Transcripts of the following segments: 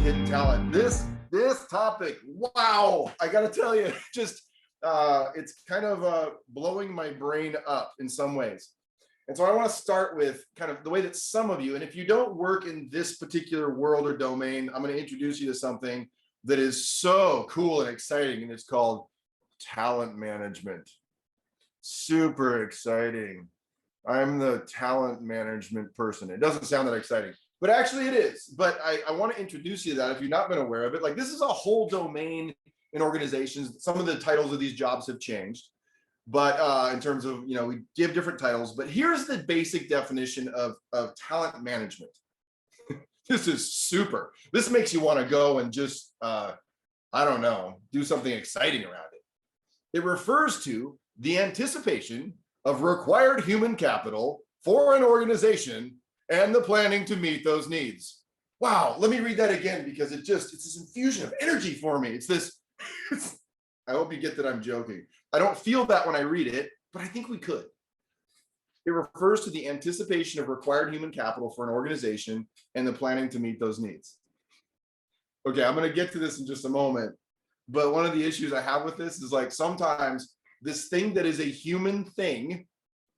hidden talent. This topic, wow, I gotta tell you, just it's kind of blowing my brain up in some ways. And so I want to start with kind of the way that some of you, and if you don't work in this particular world or domain, I'm going to introduce you to something that is so cool and exciting, and it's called talent management. Super exciting. I'm the talent management person. It doesn't sound that exciting, but actually it is. But I want to introduce you to that if you've not been aware of it. Like, this is a whole domain in organizations. Some of the titles of these jobs have changed, but in terms of, we give different titles. But here's the basic definition of talent management. This is super. This makes you want to go and just, I don't know, do something exciting around it. It refers to the anticipation of required human capital for an organization and the planning to meet those needs. Wow, let me read that again, because it's this infusion of energy for me. It's this, I hope you get that I'm joking. I don't feel that when I read it, but I think we could. It refers to the anticipation of required human capital for an organization and the planning to meet those needs. Okay, I'm going to get to this in just a moment, but one of the issues I have with this is, like, sometimes this thing that is a human thing,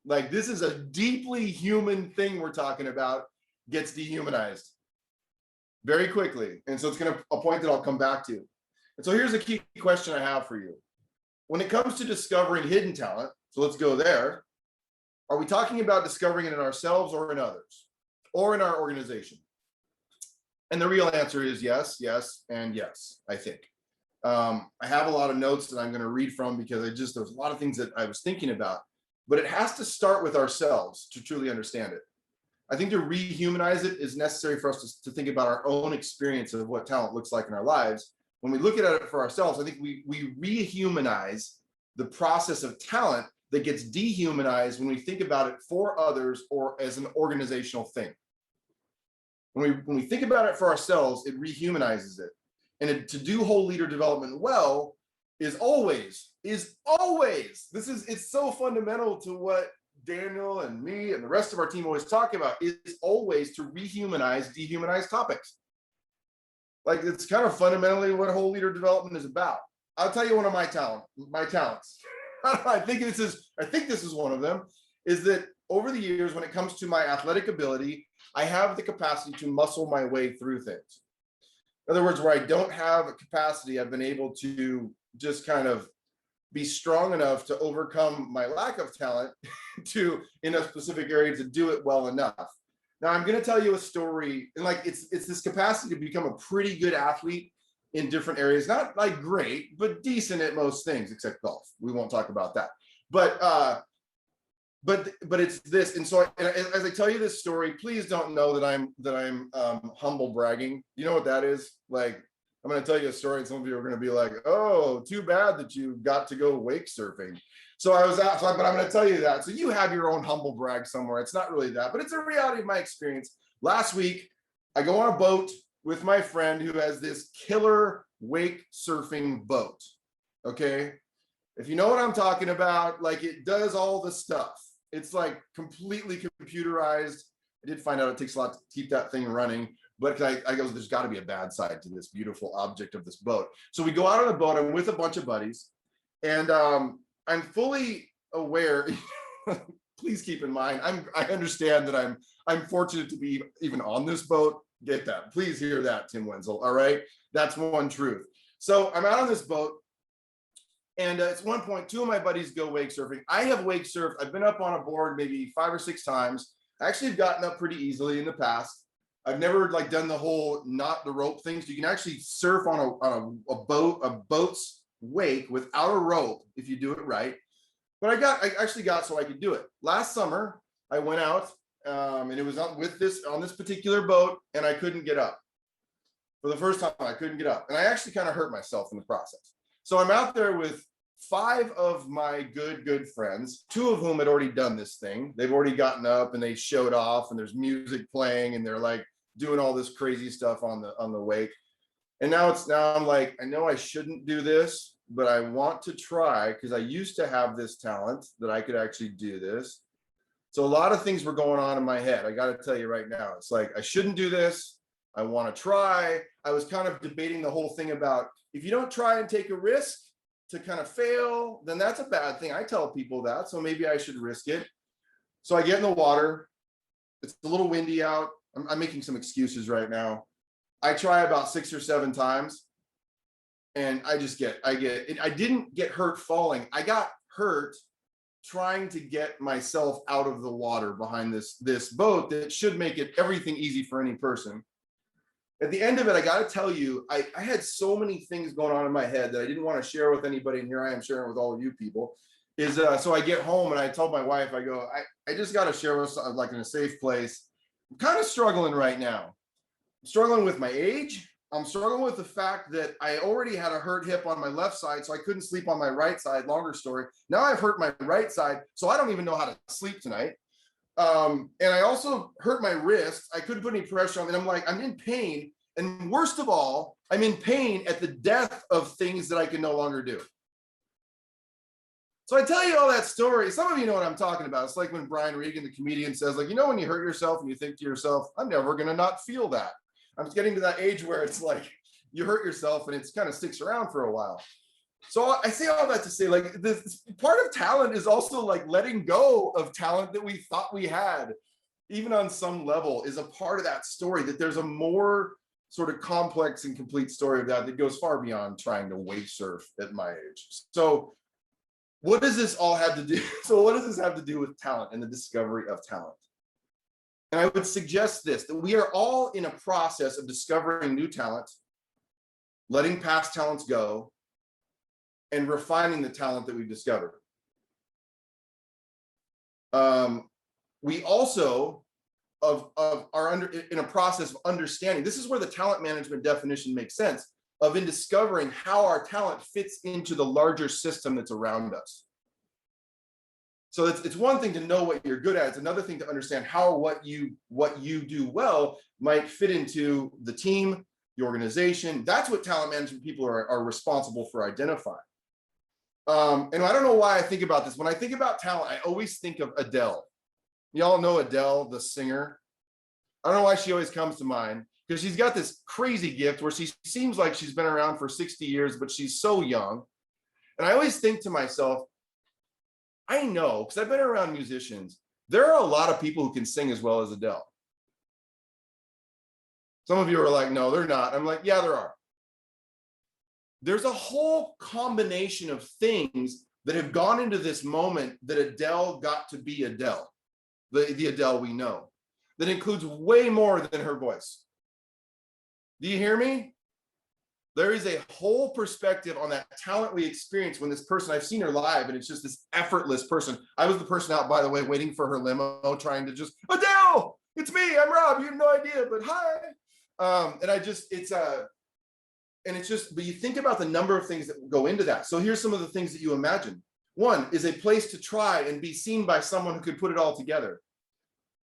like this is a deeply human thing we're talking about, gets dehumanized very quickly. And so it's a point that I'll come back to. And so here's a key question I have for you. When it comes to discovering hidden talent, so let's go there. Are we talking about discovering it in ourselves or in others or in our organization? And the real answer is yes, yes, and yes, I think. I have a lot of notes that I'm going to read from, because there's a lot of things that I was thinking about, but it has to start with ourselves to truly understand it. I think to rehumanize it is necessary for us to think about our own experience of what talent looks like in our lives. When we look at it for ourselves, I think we rehumanize the process of talent that gets dehumanized when we think about it for others or as an organizational thing. When we think about it for ourselves, it rehumanizes it. And to do whole leader development well it's so fundamental to what Daniel and me and the rest of our team always talk about, is always to rehumanize dehumanized topics. Like, it's kind of fundamentally what whole leader development is about. I'll tell you one of my talents. I think this is one of them, is that over the years, when it comes to my athletic ability, I have the capacity to muscle my way through things. In other words, where I don't have a capacity, I've been able to just kind of be strong enough to overcome my lack of talent in a specific area to do it well enough. Now, I'm going to tell you a story, and like it's this capacity to become a pretty good athlete in different areas. Not like great, but decent at most things, except golf. We won't talk about that. But it's this, and so as I tell you this story, please don't know that I'm humble bragging. You know what that is? Like, I'm going to tell you a story, and some of you are going to be like, "Oh, too bad that you got to go wake surfing." So but I'm going to tell you that, so you have your own humble brag somewhere. It's not really that, but it's a reality of my experience. Last week, I go on a boat with my friend who has this killer wake surfing boat. Okay, if you know what I'm talking about, like, it does all the stuff. It's like completely computerized. I did find out it takes a lot to keep that thing running, but I go, there's got to be a bad side to this beautiful object of this boat. So we go out on the boat. I'm with a bunch of buddies, and I'm fully aware. Please keep in mind, I understand that I'm fortunate to be even on this boat. Get that? Please hear that, Tim Wenzel. All right, that's one truth. So I'm out on this boat. And it's one point, two of my buddies go wake surfing. I have wake surfed. I've been up on a board maybe 5 or 6 times. I actually have gotten up pretty easily in the past. I've never done the whole not the rope thing. So you can actually surf on a boat's wake without a rope if you do it right. But I actually got so I could do it. Last summer, I went out and it was on this particular boat, and I couldn't get up. For the first time, I couldn't get up. And I actually kind of hurt myself in the process. So I'm out there with 5 of my good friends, 2 of whom had already done this thing. They've already gotten up and they showed off, and there's music playing, and they're like doing all this crazy stuff on the wake. And now I'm like, I know I shouldn't do this, but I want to try, because I used to have this talent that I could actually do this. So a lot of things were going on in my head. I got to tell you right now, it's like, I shouldn't do this. I want to try. I was kind of debating the whole thing about if you don't try and take a risk to kind of fail, then that's a bad thing. I tell people that, so maybe I should risk it. So I get in the water. It's a little windy out. I'm making some excuses right now. I try about 6 or 7 times, and I didn't get hurt falling. I got hurt trying to get myself out of the water behind this boat that should make it everything easy for any person. At the end of it, I got to tell you, I had so many things going on in my head that I didn't want to share with anybody, and here I am sharing with all of you people. So I get home and I told my wife, I go, I just got to share with like in a safe place. I'm kind of struggling right now. I'm struggling with my age. I'm struggling with the fact that I already had a hurt hip on my left side, so I couldn't sleep on my right side. Longer story. Now I've hurt my right side, so I don't even know how to sleep tonight. And I also hurt my wrist. I couldn't put any pressure on it. I'm like, I'm in pain. And worst of all, I'm in pain at the death of things that I can no longer do. So I tell you all that story. Some of you know what I'm talking about. It's like when Brian Regan, the comedian, says, like, when you hurt yourself and you think to yourself, I'm never going to not feel that. I'm getting to that age where it's like you hurt yourself and it's kind of sticks around for a while. So I say all that to say, like, this part of talent is also like letting go of talent that we thought we had, even on some level, is a part of that story, that there's a more sort of complex and complete story of that goes far beyond trying to wave surf at my age. So what does this all have to do? So what does this have to do with talent and the discovery of talent? And I would suggest this, that we are all in a process of discovering new talent, letting past talents go, and refining the talent that we've discovered. We also are in a process of understanding. This is where the talent management definition makes sense, of in discovering how our talent fits into the larger system that's around us. So it's one thing to know what you're good at. It's another thing to understand how what you do well might fit into the team, the organization. That's what talent management people are responsible for identifying. And I don't know why I think about this. When I think about talent, I always think of Adele. Y'all know Adele, the singer. I don't know why she always comes to mind, because she's got this crazy gift where she seems like she's been around for 60 years, but she's so young. And I always think to myself, I know, because I've been around musicians, there are a lot of people who can sing as well as Adele. Some of you are like, no, they're not. I'm like, yeah, there are. There's a whole combination of things that have gone into this moment that Adele got to be Adele, the Adele we know, that includes way more than her voice. Do you hear me? There is a whole perspective on that talent we experience when this person, I've seen her live, and it's just this effortless person. I was the person out, by the way, waiting for her limo, trying to just, Adele, it's me, I'm Rob, you have no idea, but hi. But you think about the number of things that go into that. So here's some of the things that you imagine. One is a place to try and be seen by someone who could put it all together.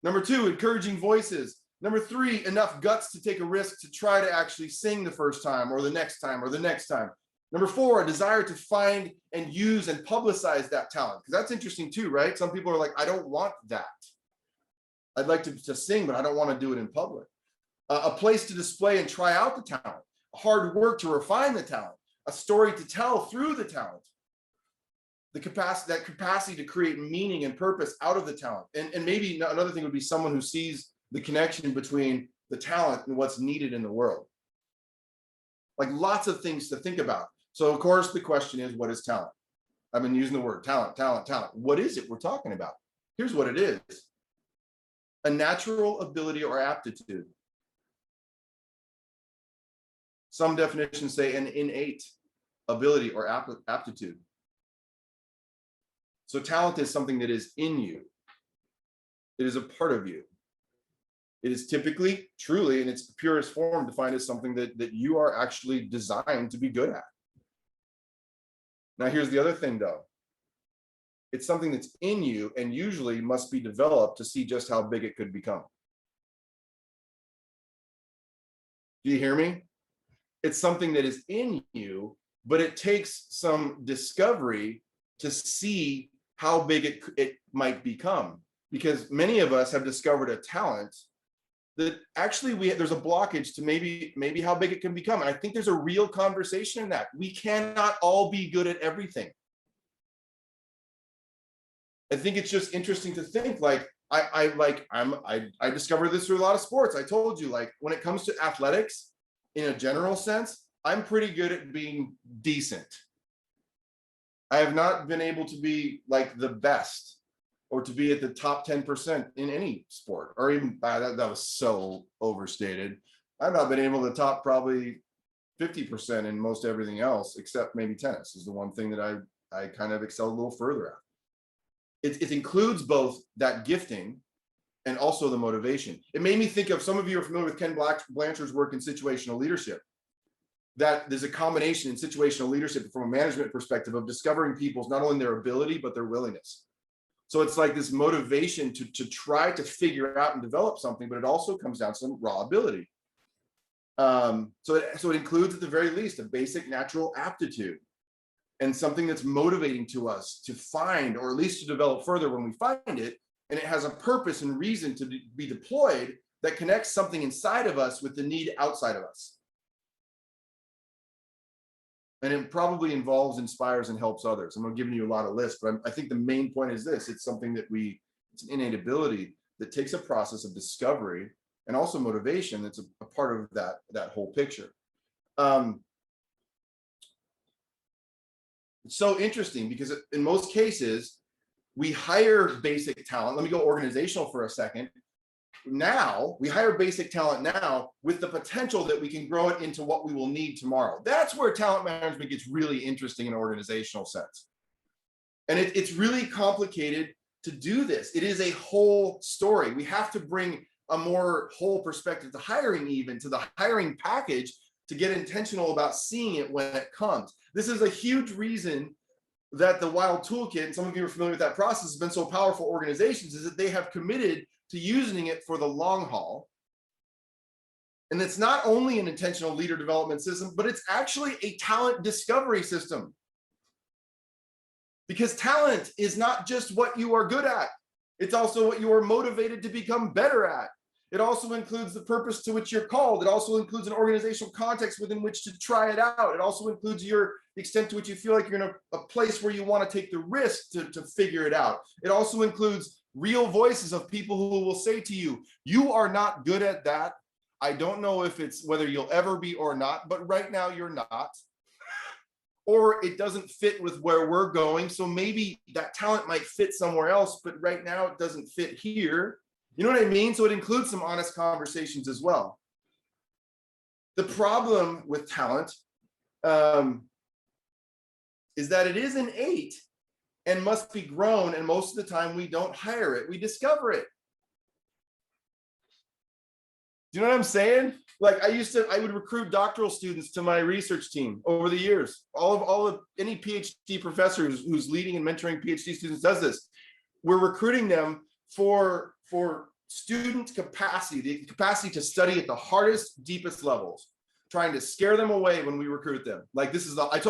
Number 2, encouraging voices. Number 3, enough guts to take a risk to try to actually sing the first time or the next time or the next time. Number 4, a desire to find and use and publicize that talent. Because that's interesting too, right? Some people are like, I don't want that. I'd like to sing, but I don't want to do it in public. A place to display and try out the talent. Hard work to refine the talent. A story to tell through the talent. That capacity to create meaning and purpose out of the talent. And maybe another thing would be someone who sees the connection between the talent and what's needed in the world. Like, lots of things to think about. So of course the question is, what is talent? I've been using the word talent. What is it we're talking about? Here's what it is. A natural ability or aptitude. Some definitions say an innate ability or aptitude. So talent is something that is in you. It is a part of you. It is typically, truly, in its purest form, defined as something that you are actually designed to be good at. Now, here's the other thing, though. It's something that's in you and usually must be developed to see just how big it could become. Do you hear me? It's something that is in you, but it takes some discovery to see how big it might become. Because many of us have discovered a talent that actually there's a blockage to maybe how big it can become. And I think there's a real conversation in that. We cannot all be good at everything. I think it's just interesting to think, like, I discovered this through a lot of sports. I told you, like, when it comes to athletics, in a general sense, I'm pretty good at being decent. I have not been able to be like the best or to be at the top 10% in any sport, or even that was so overstated. I've not been able to top probably 50% in most everything else, except maybe tennis is the one thing that I kind of excel a little further at. It includes both that gifting and also the motivation. It made me think of, some of you are familiar with Ken Blanchard's work in situational leadership, that there's a combination in situational leadership from a management perspective of discovering people's not only their ability, but their willingness. So it's like this motivation to try to figure out and develop something, but it also comes down to some raw ability. So it includes, at the very least, a basic natural aptitude and something that's motivating to us to find, or at least to develop further when we find it. And it has a purpose and reason to be deployed that connects something inside of us with the need outside of us. And it probably involves, inspires, and helps others. I'm not giving you a lot of lists, but I think the main point is this. It's something that it's an innate ability that takes a process of discovery and also motivation that's a part of that whole picture. It's so interesting because in most cases, we hire basic talent. Let me go organizational for a second. Now we hire basic talent now with the potential that we can grow it into what we will need tomorrow. That's where talent management gets really interesting in an organizational sense. And it's really complicated to do this. It is a whole story. We have to bring a more whole perspective to hiring, even to the hiring package, to get intentional about seeing it when it comes. This is a huge reason that the WiLD toolkit, and some of you are familiar with that process, has been so powerful for organizations, is that they have committed to using it for the long haul. And it's not only an intentional leader development system, but it's actually a talent discovery system. Because talent is not just what you are good at. It's also what you are motivated to become better at. It also includes the purpose to which you're called. It also includes an organizational context within which to try it out. It also includes the extent to which you feel like you're in a place where you want to take the risk to figure it out. It also includes real voices of people who will say to you, you are not good at that. I don't know if it's whether you'll ever be or not, but right now you're not. Or it doesn't fit with where we're going. So maybe that talent might fit somewhere else, but right now it doesn't fit here. You know what I mean? So it includes some honest conversations as well. The problem with talent is that it is innate and must be grown. And most of the time we don't hire it, we discover it. Do you know what I'm saying? Like I would recruit doctoral students to my research team over the years. All of any PhD professor who's leading and mentoring PhD students does this. We're recruiting them for student capacity, the capacity to study at the hardest, deepest levels, trying to scare them away when we recruit them. Like I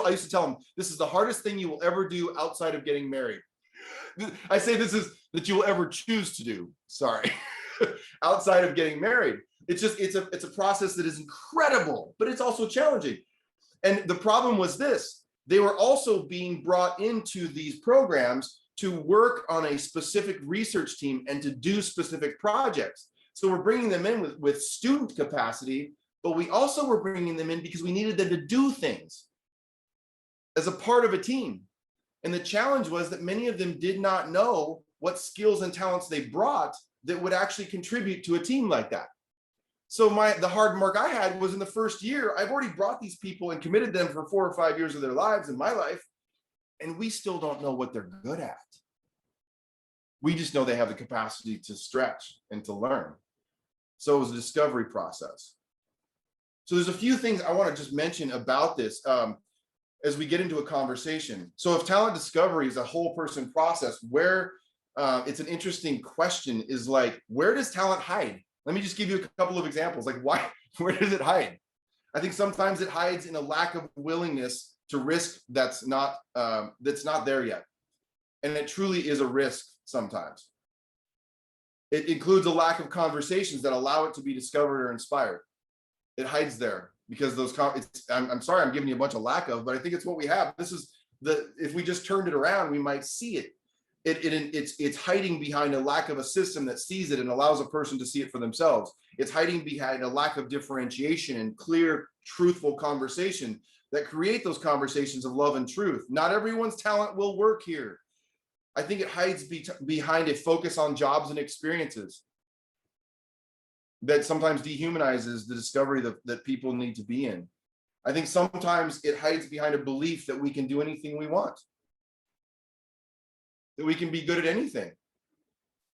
used to tell them, this is the hardest thing you will ever do outside of getting married. I say this is that you will ever choose to do, sorry, outside of getting married. It's a process that is incredible, but it's also challenging. And the problem was this, they were also being brought into these programs to work on a specific research team and to do specific projects. So we're bringing them in with student capacity, but we also were bringing them in because we needed them to do things as a part of a team. And the challenge was that many of them did not know what skills and talents they brought that would actually contribute to a team like that. So the hard mark I had was in the first year, I've already brought these people and committed them for 4 or 5 years of their lives in my life, and we still don't know what they're good at. We just know they have the capacity to stretch and to learn. So it was a discovery process. So there's a few things I want to just mention about this as we get into a conversation. So if talent discovery is a whole person process, where it's an interesting question is like, where does talent hide? Let me just give you a couple of examples. Like where does it hide? I think sometimes it hides in a lack of willingness to risk that's not there yet. And it truly is a risk sometimes. It includes a lack of conversations that allow it to be discovered or inspired. It hides there because those, I'm sorry, I'm giving you a bunch of lack of, but I think it's what we have. This is if we just turned it around, we might see it. It's hiding behind a lack of a system that sees it and allows a person to see it for themselves. It's hiding behind a lack of differentiation and clear, truthful conversation that create those conversations of love and truth. Not everyone's talent will work here. I think it hides behind a focus on jobs and experiences that sometimes dehumanizes the discovery that people need to be in. I think sometimes it hides behind a belief that we can do anything we want, that we can be good at anything.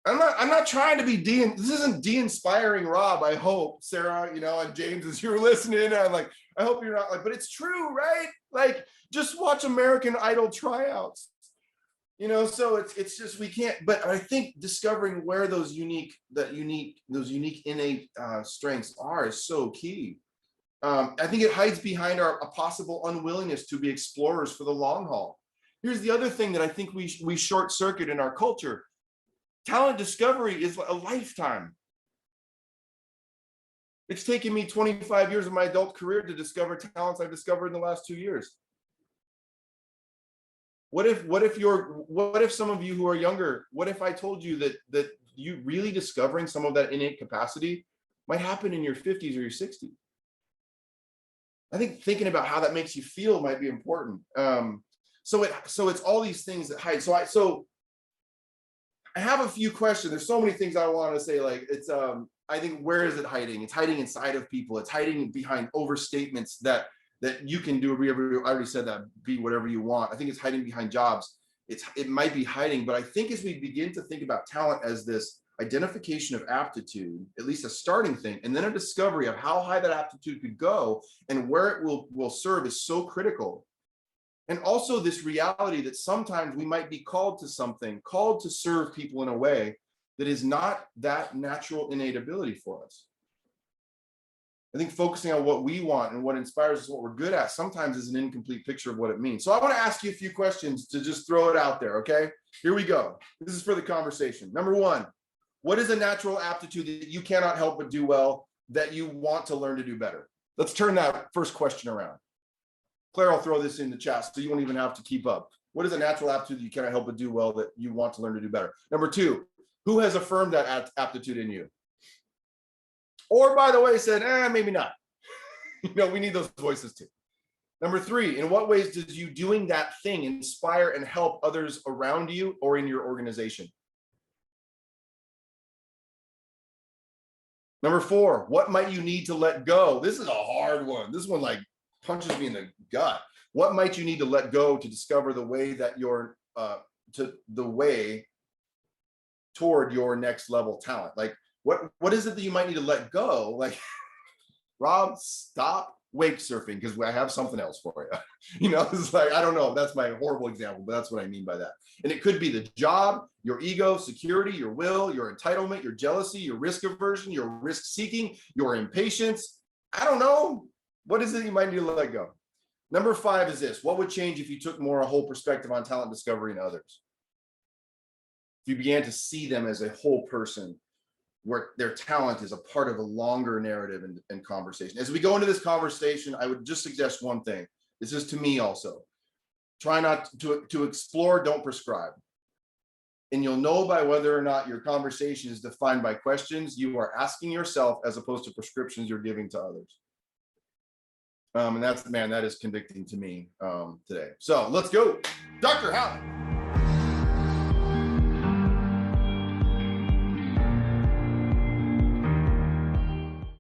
I'm not trying to be this isn't de-inspiring Rob, I hope, Sarah, and James, as you're listening, I'm like, I hope you're not like, but it's true, right? Like, just watch American Idol tryouts. So it's just, we can't, but I think discovering where those unique innate strengths are is so key. I think it hides behind a possible unwillingness to be explorers for the long haul. Here's the other thing that I think we short circuit in our culture. Talent discovery is a lifetime. It's taken me 25 years of my adult career to discover talents I've discovered in the last 2 years. What if some of you who are younger, what if I told you that you really discovering some of that innate capacity might happen in your 50s or your 60s? I think thinking about how that makes you feel might be important. So it's all these things that hide. So I have a few questions. There's so many things I want to say. Like, it's I think, where is it hiding? It's hiding inside of people. It's hiding behind overstatements that you can do. I already said that, be whatever you want. I think it's hiding behind jobs. It might be hiding, but I think as we begin to think about talent as this identification of aptitude, at least a starting thing, and then a discovery of how high that aptitude could go and where it will serve is so critical. And also this reality that sometimes we might be called to something, called to serve people in a way that is not that natural innate ability for us. I think focusing on what we want and what inspires us, what we're good at, sometimes is an incomplete picture of what it means. So I want to ask you a few questions to just throw it out there, okay? Here we go. This is for the conversation. Number one, what is a natural aptitude that you cannot help but do well that you want to learn to do better? Let's turn that first question around. Claire, I'll throw this in the chat so you won't even have to keep up. What is a natural aptitude that you cannot help but do well that you want to learn to do better? Number two, who has affirmed that aptitude in you? Or, by the way, said, maybe not. We need those voices too. Number three, in what ways does you doing that thing inspire and help others around you or in your organization? Number four, what might you need to let go? This is a hard one. This one punches me in the gut. What might you need to let go to discover the way that the way toward your next level talent? Like, what is it that you might need to let go? Like, Rob, stop wake surfing because I have something else for you. It's like, I don't know. That's my horrible example, but that's what I mean by that. And it could be the job, your ego, security, your will, your entitlement, your jealousy, your risk aversion, your risk seeking, your impatience. I don't know. What is it you might need to let go? Number five is this. What would change if you took more a whole perspective on talent discovery in others? If you began to see them as a whole person, where their talent is a part of a longer narrative and conversation. As we go into this conversation, I would just suggest one thing. This is to me also. Try not to explore, don't prescribe. And you'll know by whether or not your conversation is defined by questions you are asking yourself as opposed to prescriptions you're giving to others. And that is convicting to me today. So let's go. Dr. Howell.